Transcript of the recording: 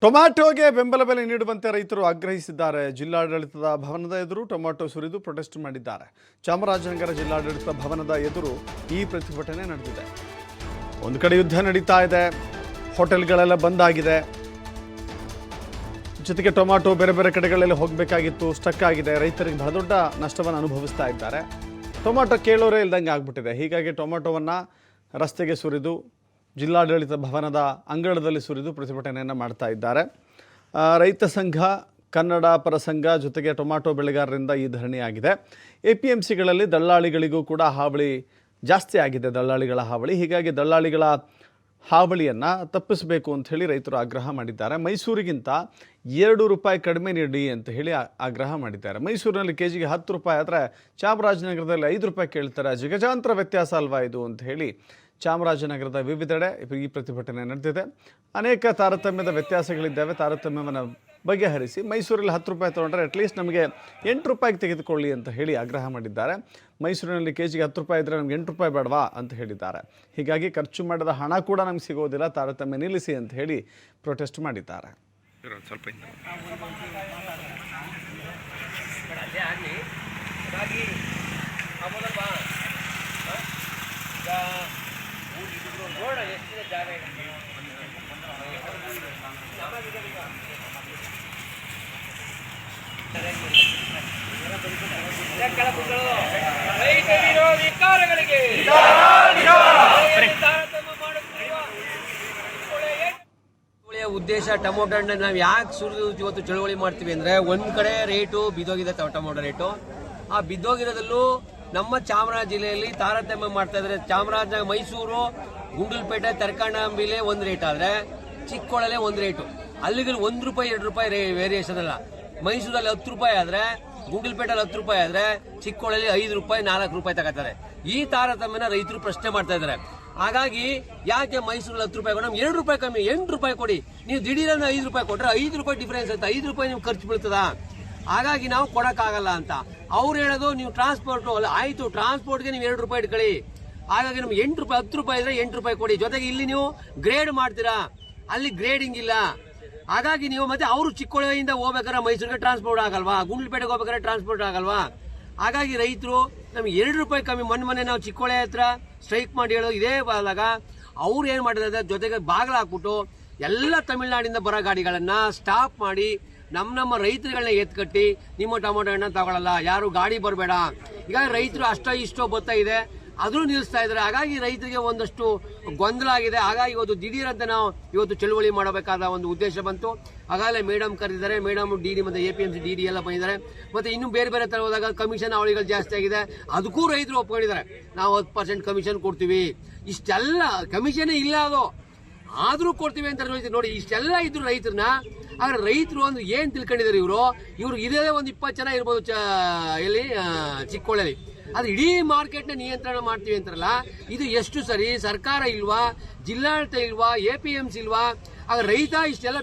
ಟೊಮ್ಯಾಟೋಗೆ ಬೆಂಬಲ ಬೆಲೆ ನೀಡುವಂತೆ ರೈತರು ಆಗ್ರಹಿಸಿದ್ದಾರೆ. ಜಿಲ್ಲಾಡಳಿತದ ಭವನದ ಎದುರು ಟೊಮ್ಯಾಟೋ ಸುರಿದು ಪ್ರೊಟೆಸ್ಟ್ ಮಾಡಿದ್ದಾರೆ. ಚಾಮರಾಜನಗರ ಜಿಲ್ಲಾಡಳಿತ ಭವನದ ಎದುರು ಈ ಪ್ರತಿಭಟನೆ ನಡೆದಿದೆ. ಒಂದು ಕಡೆ ಯುದ್ಧ ನಡೀತಾ ಇದೆ, ಹೋಟೆಲ್ಗಳೆಲ್ಲ ಬಂದ್ ಆಗಿದೆ. ಜೊತೆಗೆ ಟೊಮ್ಯಾಟೋ ಬೇರೆ ಬೇರೆ ಕಡೆಗಳಲ್ಲಿ ಹೋಗಬೇಕಾಗಿತ್ತು, ಸ್ಟಕ್ ಆಗಿದೆ. ರೈತರಿಗೆ ಬಹಳ ದೊಡ್ಡ ನಷ್ಟವನ್ನು ಅನುಭವಿಸ್ತಾ ಇದ್ದಾರೆ. ಟೊಮ್ಯಾಟೋ ಕೇಳೋರೇ ಇಲ್ದಂಗೆ ಆಗ್ಬಿಟ್ಟಿದೆ. ಹೀಗಾಗಿ ಟೊಮ್ಯಾಟೋವನ್ನು ರಸ್ತೆಗೆ ಸುರಿದು ಜಿಲ್ಲಾಡಳಿತ ಭವನದ ಅಂಗಳದಲ್ಲಿ ಸುರಿದು ಪ್ರತಿಭಟನೆಯನ್ನು ಮಾಡ್ತಾ ಇದ್ದಾರೆ. ರೈತ ಸಂಘ, ಕನ್ನಡ ಪರ ಸಂಘ ಜೊತೆಗೆ ಟೊಮ್ಯಾಟೋ ಬೆಳೆಗಾರರಿಂದ ಈ ಧರಣಿ ಆಗಿದೆ. APMCಗಳಲ್ಲಿ ದಳ್ಳಾಳಿಗಳಿಗೂ ಕೂಡ ಹಾವಳಿ ಜಾಸ್ತಿ ಆಗಿದೆ, ದಳ್ಳಾಳಿಗಳ ಹಾವಳಿ. ಹೀಗಾಗಿ ದಳ್ಳಾಳಿಗಳ ಹಾವಳಿಯನ್ನು ತಪ್ಪಿಸಬೇಕು ಅಂತ ಹೇಳಿ ರೈತರು ಆಗ್ರಹ ಮಾಡಿದ್ದಾರೆ. ಮೈಸೂರಿಗಿಂತ 2 ರೂಪಾಯಿ ಕಡಿಮೆ ನೀಡಿ ಅಂತ ಹೇಳಿ ಆಗ್ರಹ ಮಾಡಿದ್ದಾರೆ. ಮೈಸೂರಿನಲ್ಲಿ ಕೆಜಿಗೆ 10 ರೂಪಾಯಿ ಆದರೆ ಚಾಮರಾಜನಗರದಲ್ಲಿ 5 ರೂಪಾಯಿ ಕೇಳ್ತಾರೆ. ಜಿಗಜಾಂತರ ವ್ಯತ್ಯಾಸ ಅಲ್ವಾ ಇದು ಅಂತ ಹೇಳಿ ಚಾಮರಾಜನಗರದ ವಿವಿಧೆಡೆ ಈ ಪ್ರತಿಭಟನೆ ನಡೆದಿದೆ. ಅನೇಕ ತಾರತಮ್ಯದ ವ್ಯತ್ಯಾಸಗಳಿದ್ದಾವೆ. ತಾರತಮ್ಯವನ್ನು ಬಗೆಹರಿಸಿ ಮೈಸೂರಲ್ಲಿ 10 ರೂಪಾಯಿ ತೊಗೊಂಡ್ರೆ ಅಟ್ಲೀಸ್ಟ್ ನಮಗೆ 8 ರೂಪಾಯಿಗೆ ತೆಗೆದುಕೊಳ್ಳಿ ಅಂತ ಹೇಳಿ ಆಗ್ರಹ ಮಾಡಿದ್ದಾರೆ. ಮೈಸೂರಿನಲ್ಲಿ ಕೆಜಿಗೆ 10 ರೂಪಾಯಿ ಇದ್ದರೆ ನಮ್ಗೆ 8 ರೂಪಾಯಿ ಬೇಡವಾ ಅಂತ ಹೇಳಿದ್ದಾರೆ. ಹೀಗಾಗಿ ಖರ್ಚು ಮಾಡಿದ ಹಣ ಕೂಡ ನಮ್ಗೆ ಸಿಗೋದಿಲ್ಲ, ತಾರತಮ್ಯ ನಿಲ್ಲಿಸಿ ಅಂತ ಹೇಳಿ ಪ್ರೊಟೆಸ್ಟ್ ಮಾಡಿದ್ದಾರೆ. ಉದ್ದೇಶ ಟೊಮೊಟೊ ಹಣ್ಣು ನಾವು ಯಾಕೆ ಸುರಿದು ಇವತ್ತು ಚಳವಳಿ ಮಾಡ್ತೀವಿ ಅಂದ್ರೆ, ಒಂದ್ ಕಡೆ ರೇಟು ಬಿದ್ದೋಗಿದೆ ಟೊಮೊಟೊ ರೇಟು. ಆ ಬಿದ್ದೋಗಿರೋದಲ್ಲೂ ನಮ್ಮ ಚಾಮರಾಜ ಜಿಲ್ಲೆಯಲ್ಲಿ ತಾರತಮ್ಯ ಮಾಡ್ತಾ ಇದ್ದಾರೆ. ಚಾಮರಾಜನಗರ, ಮೈಸೂರು, ಗುಂಡಲಪೇಟೆ, ತರಕಾಣಂಬಿಲೆ ಒಂದು ರೇಟ್ ಆದ್ರೆ ಚಿಕ್ಕೋಳಲ್ಲೇ ಒಂದು ರೇಟು. ಅಲ್ಲಿಗೆ 1 ರೂಪಾಯಿ 2 ರೂಪಾಯಿ ವೇರಿಯೇಷನ್ ಅಲ್ಲ. ಮೈಸೂರಲ್ಲಿ 10 ರೂಪಾಯಿ ಆದ್ರೆ, ಗುಂಡಲಪೇಟೆಯಲ್ಲಿ 10 ರೂಪಾಯಿ ಆದ್ರೆ, ಚಿಕ್ಕೋಳಲ್ಲಿ 5 ರೂಪಾಯಿ 4 ರೂಪಾಯಿ ತಗೋತಾರೆ. ಈ ತಾರತಮ್ಯನ ರೈತರು ಪ್ರಶ್ನೆ ಮಾಡ್ತಾ ಇದ್ದಾರೆ. ಹಾಗಾಗಿ ಯಾಕೆ ಮೈಸೂರಲ್ಲಿ 10 ರೂಪಾಯಿ ಕೊಡಿ, 2 ರೂಪಾಯಿ ಕಮ್ಮಿ 8 ರೂಪಾಯಿ ಕೊಡಿ. ನೀವು ದಿಢೀರನ್ನ 5 ರೂಪಾಯಿ ಕೊಟ್ರೆ 5 ರೂಪಾಯಿ ಡಿಫರೆನ್ಸ್ ಆಯ್ತು, 5 ರೂಪಾಯಿ ನಿಮ್ಗೆ ಖರ್ಚು ಬೀಳ್ತದ. ಹಾಗಾಗಿ ನಾವು ಕೊಡಕ್ಕಾಗಲ್ಲ ಅಂತ ಅವ್ರು ಹೇಳೋದು. ನೀವು ಟ್ರಾನ್ಸ್ಪೋರ್ಟ್ ಅಲ್ಲ, ಆಯ್ತು ಟ್ರಾನ್ಸ್ಪೋರ್ಟ್ಗೆ ನೀವು 2 ರೂಪಾಯಿ ಇಟ್ಕೊಳ್ಳಿ. ಹಾಗಾಗಿ ನಮ್ಗೆ 8 ರೂಪಾಯಿ 10 ರೂಪಾಯಿ ಇದ್ರೆ 8 ರೂಪಾಯಿ ಕೊಡಿ. ಜೊತೆಗೆ ಇಲ್ಲಿ ನೀವು ಗ್ರೇಡ್ ಮಾಡ್ತೀರಾ, ಅಲ್ಲಿ ಗ್ರೇಡಿಂಗ್ ಇಲ್ಲ. ಹಾಗಾಗಿ ನೀವು ಮತ್ತೆ ಅವರು ಚಿಕ್ಕೋಳಿಯಿಂದ ಹೋಗ್ಬೇಕಾದ್ರೆ ಮೈಸೂರಿಗೆ ಟ್ರಾನ್ಸ್ಪೋರ್ಟ್ ಆಗಲ್ವಾ, ಗುಂಡ್ಲಪೇಟೆಗೆ ಹೋಗ್ಬೇಕಾದ್ರೆ ಟ್ರಾನ್ಸ್ಪೋರ್ಟ್ ಆಗಲ್ವಾ. ಹಾಗಾಗಿ ರೈತರು ನಮ್ಗೆ 2 ರೂಪಾಯಿ ಕಮ್ಮಿ. ಮೊನ್ನೆ ನಾವು ಚಿಕ್ಕೋಳೆ ಹತ್ರ ಸ್ಟ್ರೈಕ್ ಮಾಡಿ ಹೇಳೋದು ಇದೇ ಆದಾಗ ಅವ್ರು ಏನ್ ಮಾಡಿದ್ರೆ, ಜೊತೆಗೆ ಬಾಗಿಲು ಹಾಕ್ಬಿಟ್ಟು ಎಲ್ಲ ತಮಿಳುನಾಡಿಂದ ಬರೋ ಗಾಡಿಗಳನ್ನ ಸ್ಟಾಪ್ ಮಾಡಿ ನಮ್ಮ ರೈತರುಗಳನ್ನ ಎತ್ಕಟ್ಟಿ ನಿಮ್ಮ ಟೊಮೊಟೊ ಹಣ್ಣು ತಗೊಳ್ಳಲ್ಲ, ಯಾರು ಗಾಡಿ ಬರಬೇಡ. ಈಗ ರೈತರು ಅಷ್ಟೋ ಇಷ್ಟೋ ಬರ್ತಾ ಇದೆ, ಆದ್ರೂ ನಿಲ್ಲಿಸ್ತಾ ಇದ್ದಾರೆ. ಹಾಗಾಗಿ ರೈತರಿಗೆ ಒಂದಷ್ಟು ಗೊಂದಲ ಆಗಿದೆ. ಹಾಗಾಗಿ ಇವತ್ತು ದಿಢೀರಂತ ನಾವು ಇವತ್ತು ಚಳುವಳಿ ಮಾಡಬೇಕಾದ ಒಂದು ಉದ್ದೇಶ ಬಂತು. ಹಾಗಾಗಲೇ ಮೇಡಮ್ ಕರೆದಿದ್ದಾರೆ. ಮೇಡಮ್ DD ಮತ್ತೆ APMC DD ಎಲ್ಲ ಬಂದಿದ್ದಾರೆ. ಮತ್ತೆ ಇನ್ನು ಬೇರೆ ಬೇರೆ ತರ ಹೋದಾಗ ಕಮಿಷನ್ ಅವಳಿಗಳು ಜಾಸ್ತಿ ಆಗಿದೆ, ಅದಕ್ಕೂ ರೈತರು ಒಪ್ಕೊಂಡಿದ್ದಾರೆ. ನಾವು 10% ಕಮಿಷನ್ ಕೊಡ್ತೀವಿ. ಇಷ್ಟೆಲ್ಲ ಕಮಿಷನ್ ಇಲ್ಲ, ಅದು ಆದ್ರೂ ಕೊಡ್ತೀವಿ ಅಂತ ನೋಡಿ. ಇಷ್ಟೆಲ್ಲ ಇದ್ರು ರೈತರನ್ನ, ಆದ್ರೆ ರೈತರು ಒಂದು ಏನ್ ತಿಳ್ಕೊಂಡಿದ್ದಾರೆ, ಇವ್ರು ಇದೇ ಒಂದು 20 ಜನ ಇರ್ಬೋದು ಎಲ್ಲಿ ಚಿಕ್ಕೋಳಲ್ಲಿ. ಅದು ಇಡೀ ಮಾರ್ಕೆಟ್ನ ನಿಯಂತ್ರಣ ಮಾಡ್ತೀವಿ ಅಂತಾರಲ್ಲ, ಇದು ಎಷ್ಟು ಸರಿ? ಸರ್ಕಾರ ಇಲ್ವಾ, ಜಿಲ್ಲಾಡಳಿತ ಇಲ್ವಾ, APMC ಇಲ್ವಾ? ಆಗ ರೈತ ಇಷ್ಟೆಲ್ಲ